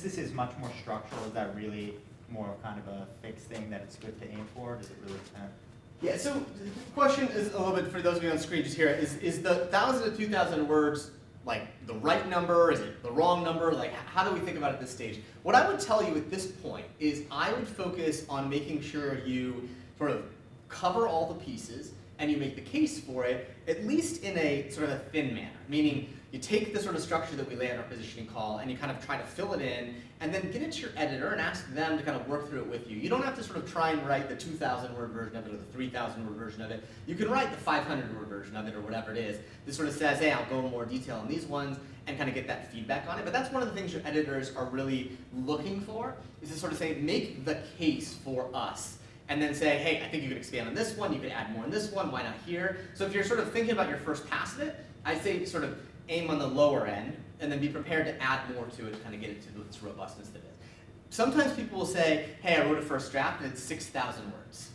this is much more structural, is that really more kind of a fixed thing that it's good to aim for? Does it really depend? Yeah, so the question is a little bit, for those of you on screen just here, is the 1,000 to 2,000 words like the right number? Is it the wrong number? Like, how do we think about it at this stage? What I would tell you at this point is I would focus on making sure you sort of cover all the pieces and you make the case for it, at least in a sort of a thin manner, meaning you take the sort of structure that we lay in our positioning call and you kind of try to fill it in and then get it to your editor and ask them to kind of work through it with you. You don't have to sort of try and write the 2,000 word version of it or the 3,000 word version of it. You can write the 500 word version of it or whatever it is. This sort of says, hey, I'll go in more detail on these ones and kind of get that feedback on it. But that's one of the things your editors are really looking for, is to sort of say, make the case for us. And then say, hey, I think you could expand on this one, you could add more on this one, why not here? So if you're sort of thinking about your first pass of it, I'd say sort of aim on the lower end, and then be prepared to add more to it to kind of get it to its robustness that it is. Sometimes people will say, hey, I wrote a first draft and it's 6,000 words.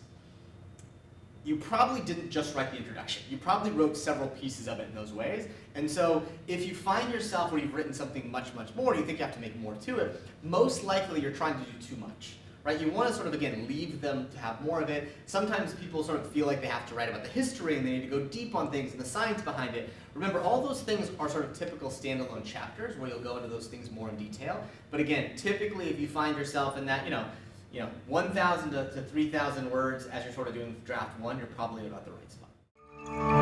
You probably didn't just write the introduction. You probably wrote several pieces of it in those ways. And so if you find yourself where you've written something much, much more, and you think you have to make more to it, most likely you're trying to do too much. Right? You want to sort of, again, leave them to have more of it. Sometimes people sort of feel like they have to write about the history and they need to go deep on things and the science behind it. Remember, all those things are sort of typical standalone chapters where you'll go into those things more in detail. But again, typically if you find yourself in that, 1,000 to 3,000 words as you're sort of doing draft one, you're probably about the right spot.